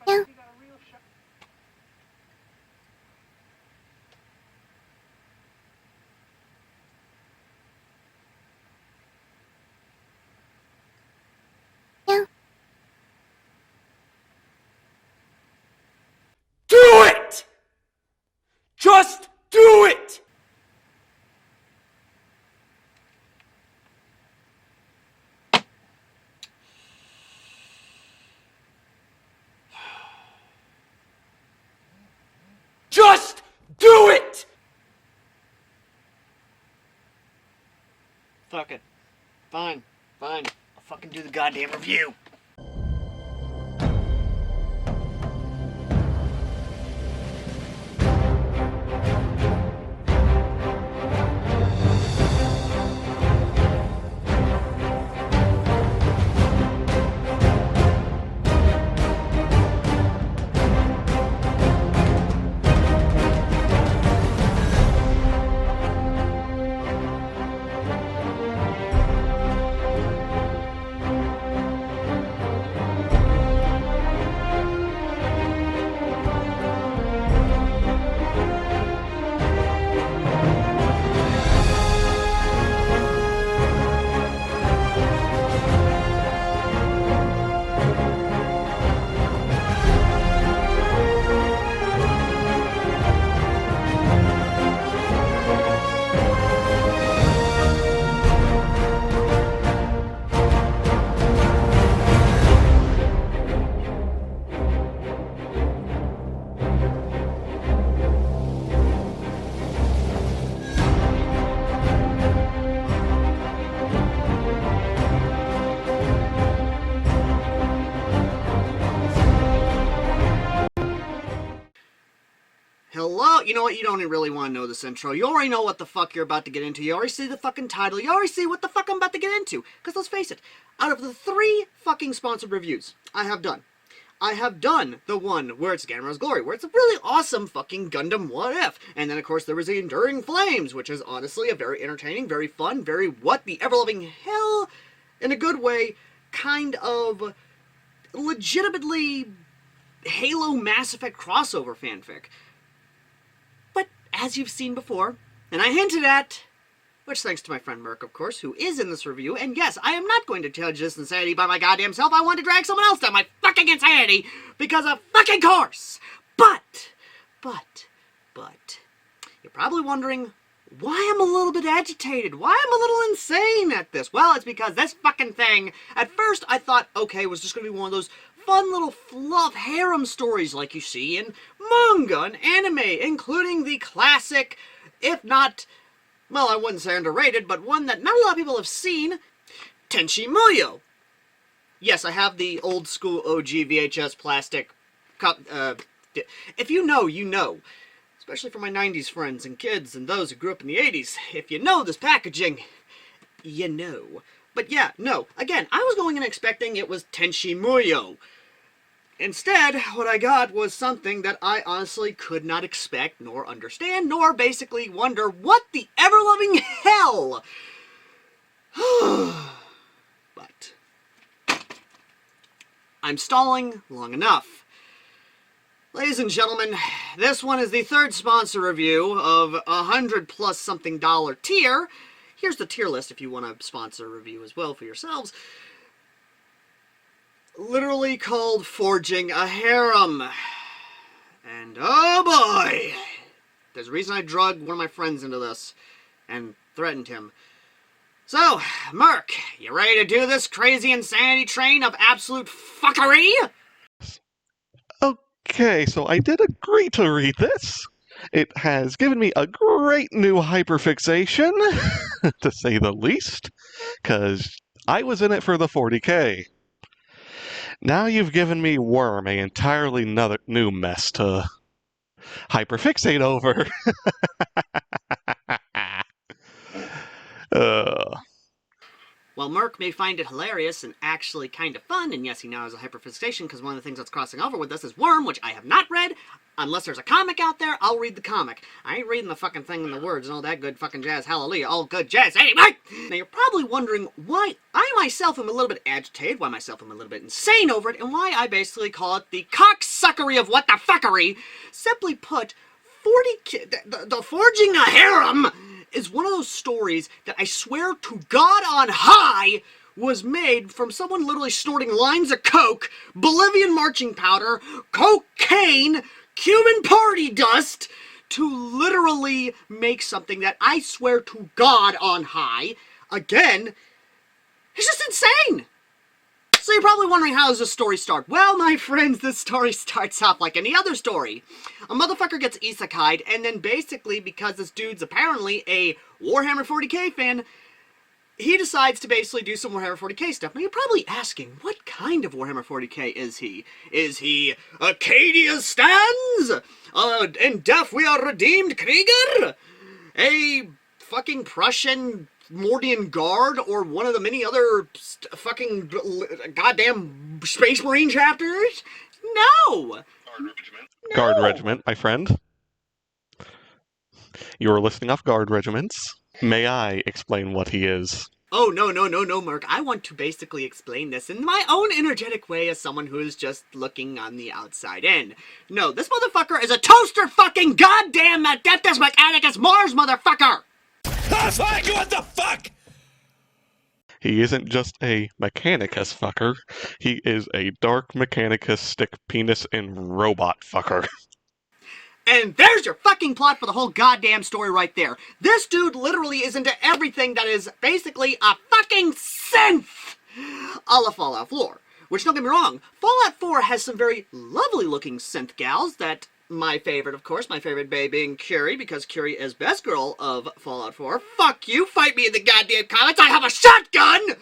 Yeah. Yeah. Do it! Just do it! Just do it! Fuck it. Fine. I'll fucking do the goddamn review. Hello? You know what? You don't really want to know this intro. You already know what the fuck you're about to get into. You already see the fucking title. You already see what the fuck I'm about to get into. Because let's face it, out of the 3 fucking sponsored reviews I have done the one where it's Gamera's Glory, where it's a really awesome fucking Gundam What If. And then, of course, there was the Enduring Flames, which is honestly a very entertaining, very fun, very what the ever-loving hell, in a good way, kind of legitimately Halo Mass Effect crossover fanfic. But, as you've seen before, and I hinted at, which thanks to my friend Merc, of course, who is in this review, and yes, I am not going to judge this insanity by my goddamn self. I want to drag someone else down my fucking insanity because of fucking course. But, you're probably wondering why I'm a little bit agitated, why I'm a little insane at this. Well, it's because this fucking thing, at first I thought, okay, it was just going to be one of those fun little fluff harem stories like you see in manga and anime, including the classic, if not, well, I wouldn't say underrated, but one that not a lot of people have seen, Tenchi Muyo. Yes, I have the old school OG VHS plastic cup. If you know, you know. Especially for my 90s friends and kids and those who grew up in the 80s. If you know this packaging, you know. But yeah, no. Again, I was going in expecting it was Tenchi Muyo. Instead, what I got was something that I honestly could not expect, nor understand, nor basically wonder what the ever-loving hell. But I'm stalling long enough. Ladies and gentlemen, this one is the 3rd sponsor review of $100+ something tier. Here's the tier list if you want to sponsor a review as well for yourselves. Literally called Forging a Harem. And oh boy! There's a reason I drugged one of my friends into this and threatened him. So, Merc, you ready to do this crazy insanity train of absolute fuckery? Okay, so I did agree to read this. It has given me a great new hyperfixation, to say the least, because I was in it for the 40k. Now you've given me Worm, a entirely new mess to hyperfixate over. While Merc may find it hilarious and actually kind of fun, and yes, he now has a hyperfixation because one of the things that's crossing over with this is Worm, which I have not read. Unless there's a comic out there, I'll read the comic. I ain't reading the fucking thing in the words and all that good fucking jazz. Hallelujah. All good jazz. Anyway! Now you're probably wondering why I myself am a little bit agitated, why myself am a little bit insane over it, and why I basically call it the cocksuckery of what the fuckery. Simply put, the Forging a Harem is one of those stories that I swear to God on high was made from someone literally snorting lines of coke, Bolivian marching powder, cocaine, Cuban party dust, to literally make something that I swear to God on high, again, is just insane. So you're probably wondering, how does this story start? Well, my friends, this story starts off like any other story. A motherfucker gets isekai'd, and then basically, because this dude's apparently a Warhammer 40k fan, he decides to basically do some Warhammer 40k stuff. Now you're probably asking, what kind of Warhammer 40k is he? Is he Acadia stands? In death we are redeemed Krieger? A fucking Prussian Mordian Guard, or one of the many other fucking goddamn Space Marine chapters? No! Guard Regiment, my friend. You're listing off Guard Regiments. May I explain what he is? Oh, no, Merc. I want to basically explain this in my own energetic way as someone who is just looking on the outside in. No, this motherfucker is a toaster fucking goddamn Adeptus Mechanicus Mars motherfucker! That's like, what the fuck? He isn't just a Mechanicus fucker. He is a Dark Mechanicus stick penis and robot fucker. And there's your fucking plot for the whole goddamn story right there. This dude literally is into everything that is basically a fucking synth! A la Fallout 4. Which, don't get me wrong, Fallout 4 has some very lovely looking synth gals that, my favorite, of course, my favorite bae being Curie, because Curie is best girl of Fallout 4. Fuck you, fight me in the goddamn comments, I have a shotgun!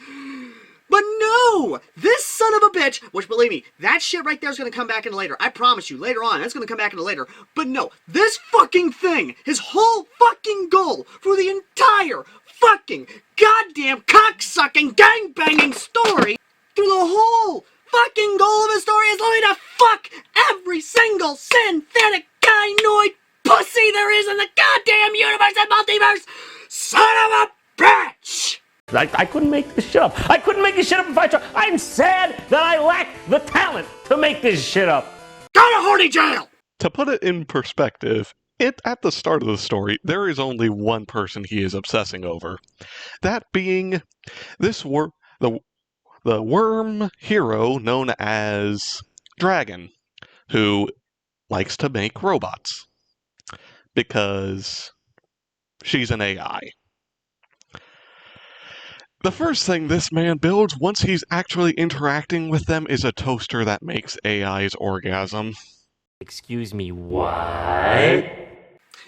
But no! This son of a bitch, which believe me, that shit right there is going to come back in later. I promise you, later on, that's going to come back in later. But no, this fucking thing, his whole fucking goal for the entire fucking goddamn cocksucking gangbanging story, through the whole fucking goal of his story is only to fuck every single synthetic gynoid pussy there is in the goddamn universe and multiverse! Son of a bitch! I couldn't make this shit up. I couldn't make this shit up if I tried. I'm sad that I lack the talent to make this shit up. Go to horny jail! To put it in perspective, at the start of the story, there is only one person he is obsessing over. That being the worm hero known as Dragon, who likes to make robots. Because she's an AI. The first thing this man builds once he's actually interacting with them is a toaster that makes AIs orgasm. Excuse me, what?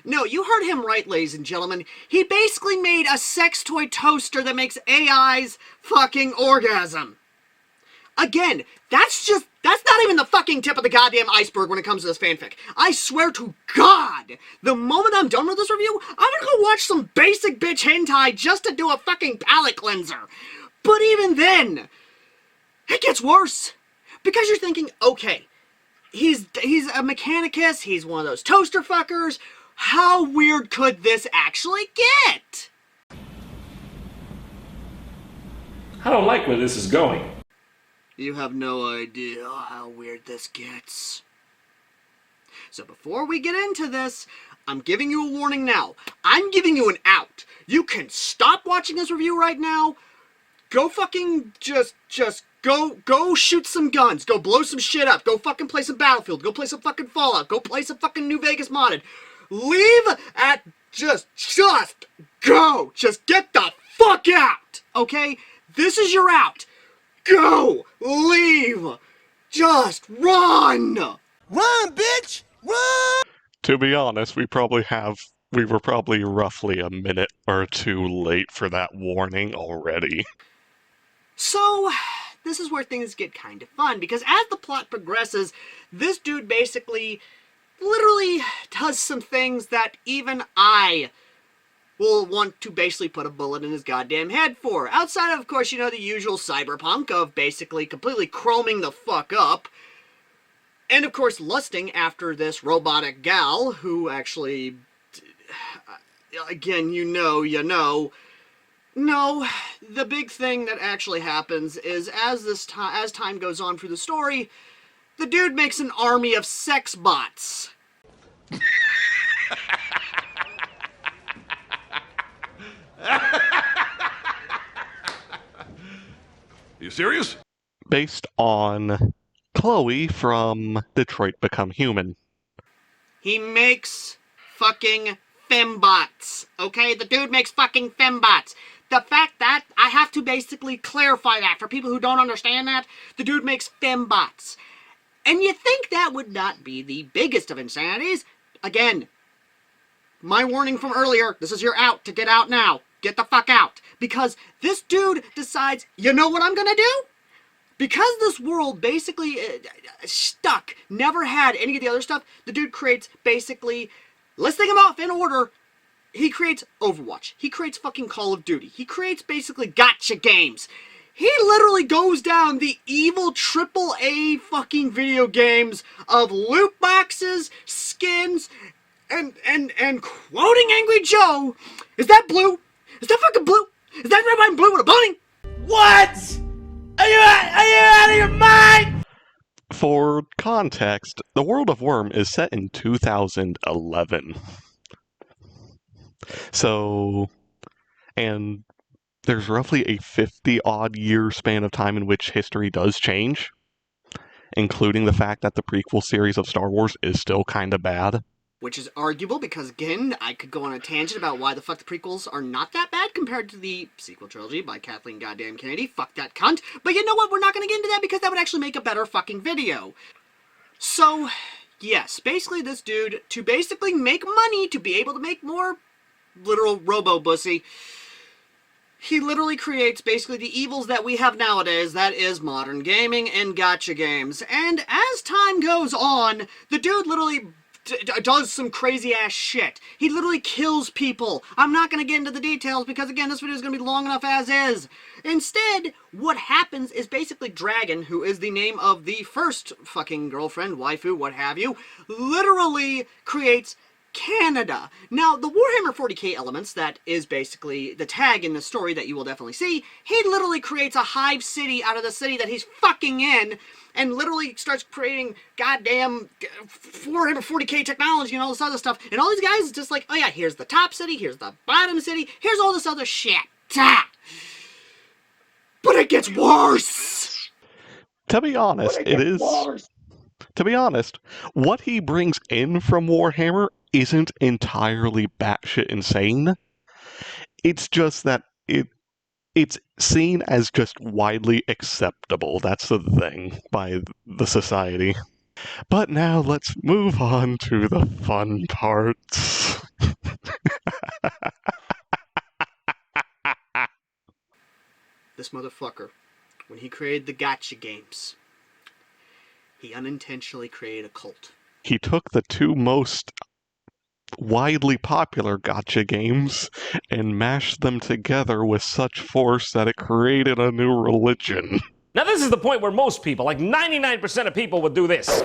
No, you heard him right, ladies and gentlemen. He basically made a sex toy toaster that makes AIs fucking orgasm. Again, that's not even the fucking tip of the goddamn iceberg when it comes to this fanfic. I swear to God, the moment I'm done with this review, I'm gonna go watch some basic bitch hentai just to do a fucking palate cleanser. But even then, it gets worse. Because you're thinking, okay, he's a Mechanicus, he's one of those toaster fuckers, how weird could this actually get? I don't like where this is going. You have no idea how weird this gets. So before we get into this, I'm giving you a warning now. I'm giving you an out. You can stop watching this review right now. Go fucking just go shoot some guns. Go blow some shit up. Go fucking play some Battlefield. Go play some fucking Fallout. Go play some fucking New Vegas modded. Leave at just go. Just get the fuck out. Okay? This is your out. Go! Leave! Just run! Run, bitch! Run! To be honest, we were probably roughly a minute or two late for that warning already. So, this is where things get kind of fun, because as the plot progresses, this dude basically literally does some things that even I will want to basically put a bullet in his goddamn head for. Outside of course, you know, the usual cyberpunk of basically completely chroming the fuck up. And of course, lusting after this robotic gal who actually, again, you know. No, the big thing that actually happens is as time goes on through the story, the dude makes an army of sex bots. You serious? Based on Chloe from Detroit Become Human. He makes fucking fembots, okay? The dude makes fucking fembots. The fact that, I have to basically clarify that for people who don't understand that, the dude makes fembots. And you think that would not be the biggest of insanities? Again, my warning from earlier, this is your out to get out now. Get the fuck out. Because this dude decides, you know what I'm gonna do? Because this world basically stuck, never had any of the other stuff, the dude creates basically, let's think them off in order. He creates Overwatch. He creates fucking Call of Duty. He creates basically gotcha games. He literally goes down the evil AAA fucking video games of loot boxes, skins, and quoting Angry Joe, is that blue? Is that fucking blue? Is that red, white, and blue with a bunny? What? Are you out of your mind? For context, the world of Worm is set in 2011. So, and there's roughly a 50-odd year span of time in which history does change, including the fact that the prequel series of Star Wars is still kind of bad. Which is arguable because, again, I could go on a tangent about why the fuck the prequels are not that bad compared to the sequel trilogy by Kathleen goddamn Kennedy. Fuck that cunt. But you know what? We're not going to get into that because that would actually make a better fucking video. So, yes, basically this dude, to basically make money, to be able to make more literal robo-bussy, he literally creates basically the evils that we have nowadays, that is modern gaming and gacha games. And as time goes on, the dude literally does some crazy ass shit. He literally kills people. I'm not going to get into the details because, again, this video is going to be long enough as is. Instead, what happens is basically Dragon, who is the name of the first fucking girlfriend, waifu, what have you, literally creates Canada. Now, the Warhammer 40k elements, that is basically the tag in the story that you will definitely see, he literally creates a hive city out of the city that he's fucking in, and literally starts creating goddamn Warhammer 40k technology and all this other stuff, and all these guys is just like, oh yeah, here's the top city, here's the bottom city, here's all this other shit. But it gets worse! To be honest, To be honest, what he brings in from Warhammer isn't entirely batshit insane. It's just that it's seen as just widely acceptable. That's the thing by the society. But now let's move on to the fun parts. This motherfucker, when he created the gacha games, he unintentionally created a cult. He took the two most widely popular gacha games and mashed them together with such force that it created a new religion. Now this is the point where most people, like 99% of people, would do this.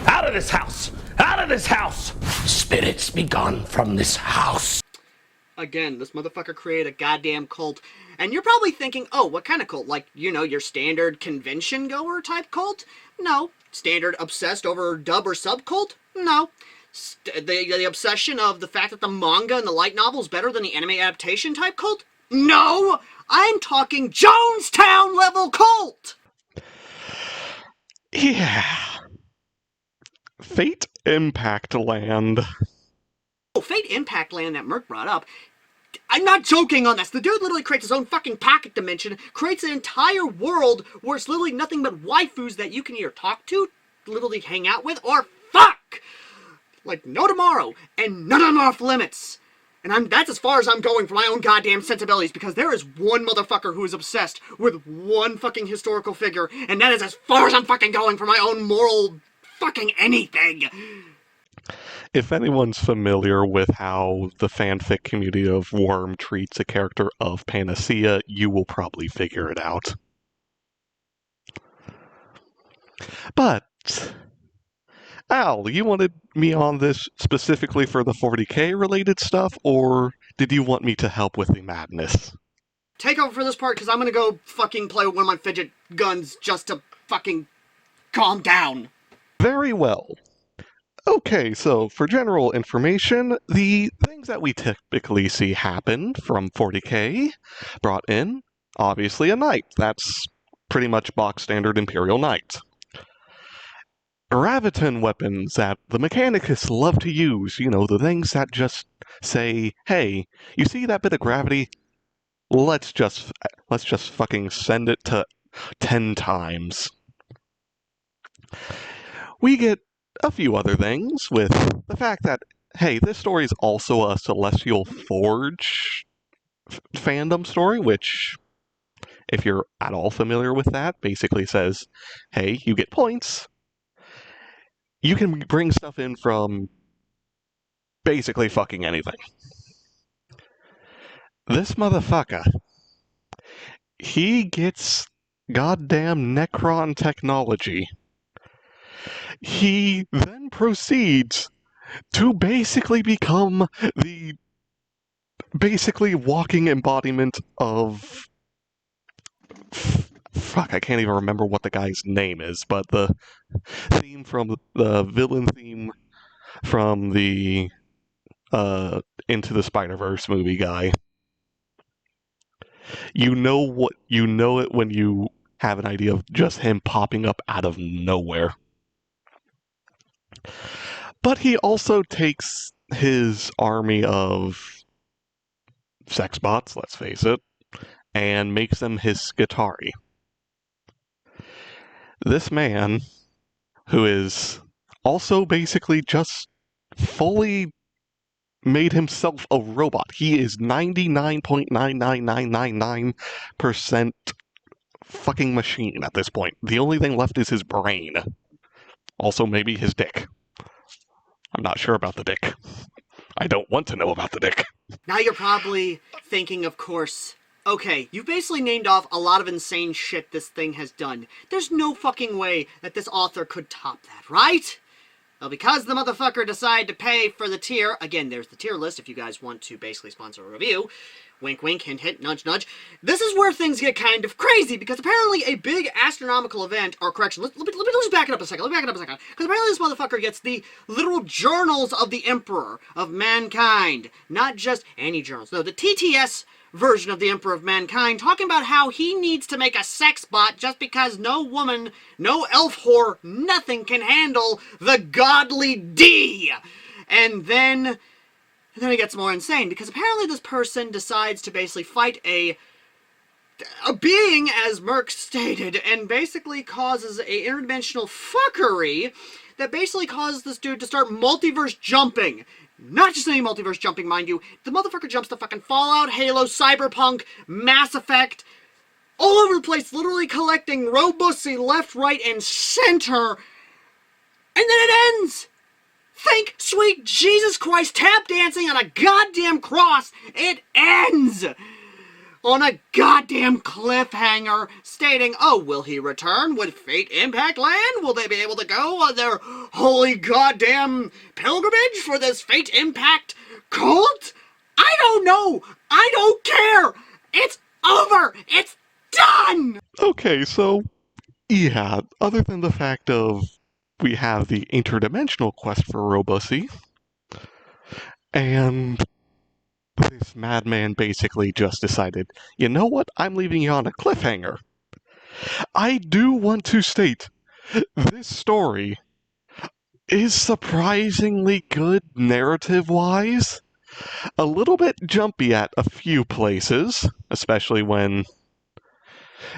Out of this house! Out of this house! Spirits be gone from this house! Again, this motherfucker created a goddamn cult. And you're probably thinking, oh, what kind of cult? Like, you know, your standard convention-goer type cult? No. Standard obsessed over dub or sub cult? No. The obsession of the fact that the manga and the light novel is better than the anime adaptation type cult? No! I'm talking Jonestown level cult! Yeah. Fate Impact Land. Oh, Fate Impact Land that Merc brought up, I'm not joking on this. The dude literally creates his own fucking pocket dimension, creates an entire world where it's literally nothing but waifus that you can either talk to, literally hang out with, or fuck! Like no tomorrow, and none of them are off limits. And that's as far as I'm going for my own goddamn sensibilities, because there is one motherfucker who is obsessed with one fucking historical figure, and that is as far as I'm fucking going for my own moral fucking anything. If anyone's familiar with how the fanfic community of Worm treats a character of Panacea, you will probably figure it out. But, Al, you wanted me on this specifically for the 40k related stuff, or did you want me to help with the madness? Take over for this part, because I'm gonna go fucking play with one of my fidget guns just to fucking calm down. Very well. Okay, so for general information, the things that we typically see happen from 40k brought in, obviously a knight. That's pretty much box standard Imperial Knight. Graviton weapons that the Mechanicus love to use, the things that just say, hey, you see that bit of gravity? Let's just fucking send it to 10 times. We get a few other things with the fact that, hey, this story is also a Celestial Forge fandom story, which, if you're at all familiar with that, basically says, hey, you get points. You can bring stuff in from basically fucking anything. This motherfucker, he gets goddamn Necron technology. He then proceeds to basically become the walking embodiment of... Fuck, I can't even remember what the guy's name is, but the theme from the villain theme from the Into the Spider-Verse movie guy. You know it when you have an idea of just him popping up out of nowhere. But he also takes his army of sex bots, let's face it, and makes them his Skitarii. This man, who is also basically just fully made himself a robot. He is 99.99999% fucking machine at this point. The only thing left is his brain. Also, maybe his dick. I'm not sure about the dick. I don't want to know about the dick. Now you're probably thinking, of course, okay, you've basically named off a lot of insane shit this thing has done. There's no fucking way that this author could top that, right? Well, because the motherfucker decided to pay for the tier, again, there's the tier list if you guys want to basically sponsor a review. Wink, wink, hint, hint, nudge, nudge. This is where things get kind of crazy, because apparently a big astronomical event, or correction, let's back it up a second, because apparently this motherfucker gets the literal journals of the Emperor of Mankind. Not just any journals, no, the TTS version of the Emperor of Mankind, talking about how he needs to make a sex bot just because no woman, no elf whore, nothing can handle the godly D. And then it gets more insane, because apparently this person decides to basically fight a being, as Merc stated, and basically causes a interdimensional fuckery that basically causes this dude to start multiverse jumping. Not just any multiverse jumping, mind you. The motherfucker jumps to fucking Fallout, Halo, Cyberpunk, Mass Effect, all over the place, literally collecting Robussy left, right, and center. And then it ends! Thank sweet Jesus Christ, tap dancing on a goddamn cross, it ends! On a goddamn cliffhanger, stating, oh, will he return? Would fate impact land? Will they be able to go on their holy goddamn pilgrimage for this fate impact cult? I don't know! I don't care! It's over! It's done! Okay, so, yeah, other than the fact of we have the interdimensional quest for Robussy, and this madman basically just decided, you know what, I'm leaving you on a cliffhanger. I do want to state, this story is surprisingly good narrative-wise. A little bit jumpy at a few places, especially when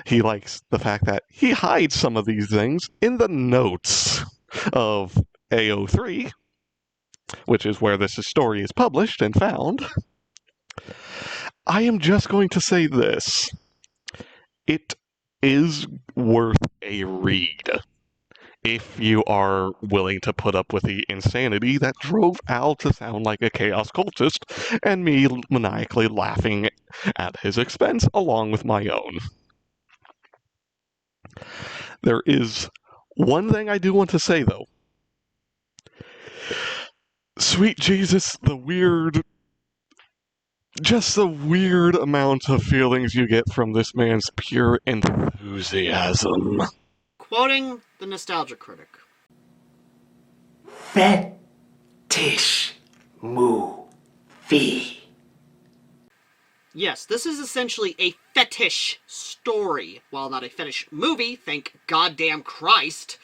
he likes the fact that he hides some of these things in the notes of AO3, which is where this story is published and found. I am just going to say this. It is worth a read. if you are willing to put up with the insanity that drove Al to sound like a chaos cultist, and me maniacally laughing at his expense along with my own. There is one thing I do want to say, though. Sweet Jesus, just the weird amount of feelings you get from this man's pure enthusiasm. Quoting the Nostalgia Critic. Fetish movie. Yes, this is essentially a fetish story. While not a fetish movie, thank goddamn Christ.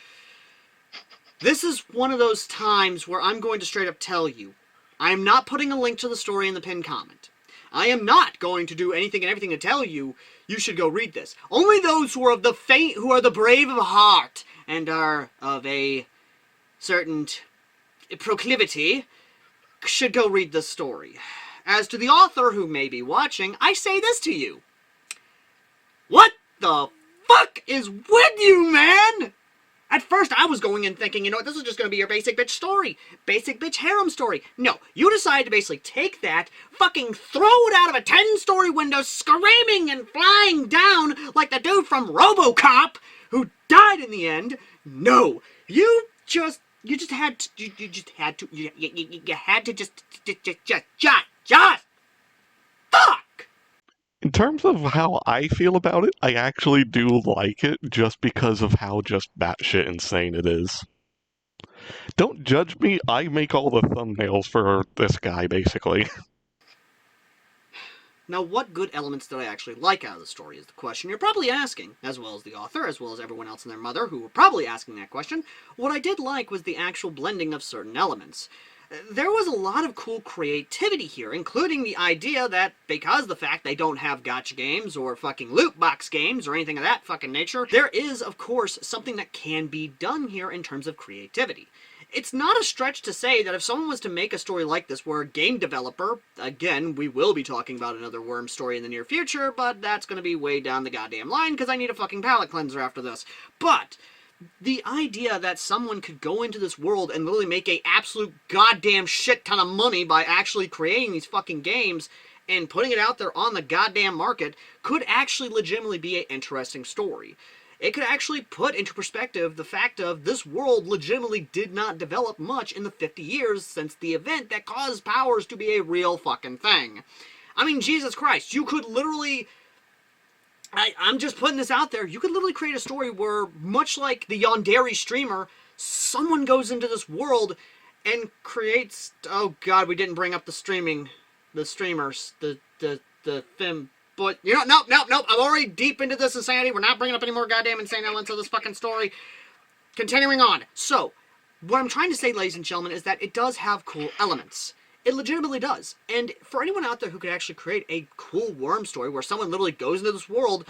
This is one of those times where I'm going to straight up tell you, I am not putting a link to the story in the pinned comment. I am not going to do anything and everything to tell you, you should go read this. Only those who are of the faint, who are the brave of heart, and are of a certain proclivity, should go read this story. As to the author who may be watching, I say this to you. What the fuck is with you, man? At first, I was going in thinking, you know what, this is just going to be your basic bitch story. Basic bitch harem story. No, you decided to basically take that, fucking throw it out of a 10-story window, screaming and flying down like the dude from RoboCop, who died in the end. No, you just had to just fuck! In terms of how I feel about it, I actually do like it just because of how just batshit insane it is. Don't judge me, I make all the thumbnails for this guy, basically. Now, what good elements did I actually like out of the story is the question you're probably asking, as well as the author, as well as everyone else and their mother who were probably asking that question. What I did like was the actual blending of certain elements. There was a lot of cool creativity here, including the idea that because the fact they don't have gacha games or fucking loot box games or anything of that fucking nature, there is, of course, something that can be done here in terms of creativity. It's not a stretch to say that if someone was to make a story like this where a game developer, again, we will be talking about another Worm story in the near future, but that's going to be way down the goddamn line because I need a fucking palate cleanser after this. But the idea that someone could go into this world and literally make a absolute goddamn shit ton of money by actually creating these fucking games and putting it out there on the goddamn market could actually legitimately be an interesting story. It could actually put into perspective the fact of this world legitimately did not develop much in the 50 years since the event that caused powers to be a real fucking thing. I mean, Jesus Christ, you could literally... I'm just putting this out there. You could literally create a story where, much like the Yandere streamer, someone goes into this world and creates... Oh god, we didn't bring up the streamers, the film... But, you know, nope, I'm already deep into this insanity. We're not bringing up any more goddamn insane elements of this fucking story. Continuing on. So, what I'm trying to say, ladies and gentlemen, is that it does have cool elements. It legitimately does. And for anyone out there who could actually create a cool Worm story where someone literally goes into this world,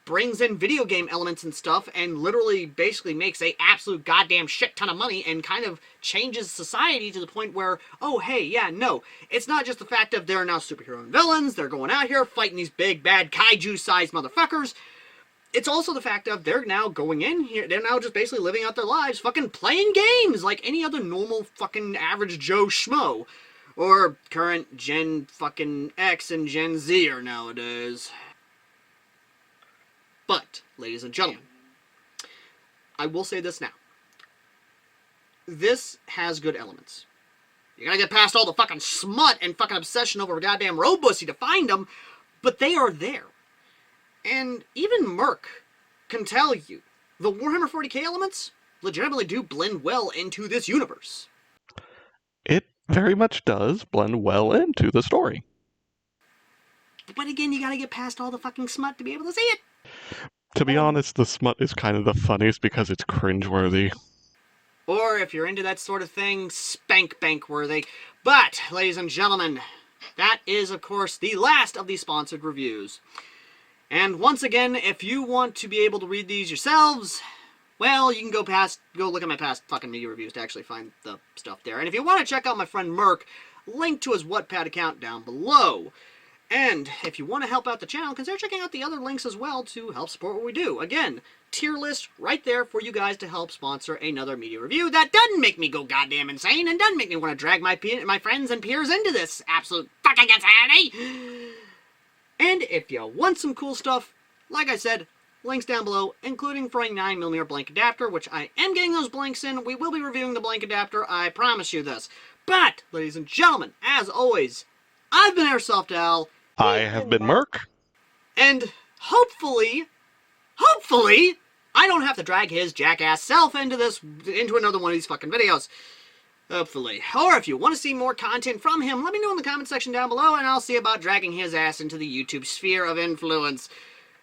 brings in video game elements and stuff, and literally basically makes a absolute goddamn shit ton of money and kind of changes society to the point where, oh, hey, yeah, no. It's not just the fact of they're now superhero and villains, they're going out here fighting these big, bad, kaiju-sized motherfuckers. It's also the fact of they're now going in here, they're now just basically living out their lives, fucking playing games like any other normal fucking average Joe Schmo. Or current Gen fucking X and Gen Z nowadays. But, ladies and gentlemen, I will say this now. This has good elements. You gotta get past all the fucking smut and fucking obsession over a goddamn robussy to find them, but they are there. And even Merc can tell you, the Warhammer 40k elements legitimately do blend well into this universe. It very much does blend well into the story. But again, you gotta get past all the fucking smut to be able to see it. To be honest, the smut is kind of the funniest because it's cringeworthy. Or, if you're into that sort of thing, spank bank worthy. But, ladies and gentlemen, that is, of course, the last of the sponsored reviews. And once again, if you want to be able to read these yourselves, well, you can go look at my past fucking media reviews to actually find the stuff there. And if you want to check out my friend Merc, link to his Wattpad account down below. And if you want to help out the channel, consider checking out the other links as well to help support what we do. Again, tier list right there for you guys to help sponsor another media review that doesn't make me go goddamn insane and doesn't make me want to drag my friends and peers into this absolute fucking insanity. And if you want some cool stuff, like I said, links down below, including for a 9mm blank adapter, which I am getting those blanks in. We will be reviewing the blank adapter, I promise you this. But, ladies and gentlemen, as always, I've been AirsoftAL. I have been Merc. And hopefully, I don't have to drag his jackass self into another one of these fucking videos. Hopefully. Or if you want to see more content from him, let me know in the comment section down below, and I'll see about dragging his ass into the YouTube sphere of influence.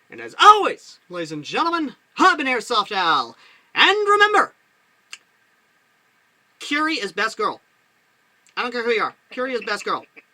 And as always, ladies and gentlemen, I've been AirsoftAL. And remember, Curie is best girl. I don't care who you are. Curie is best girl.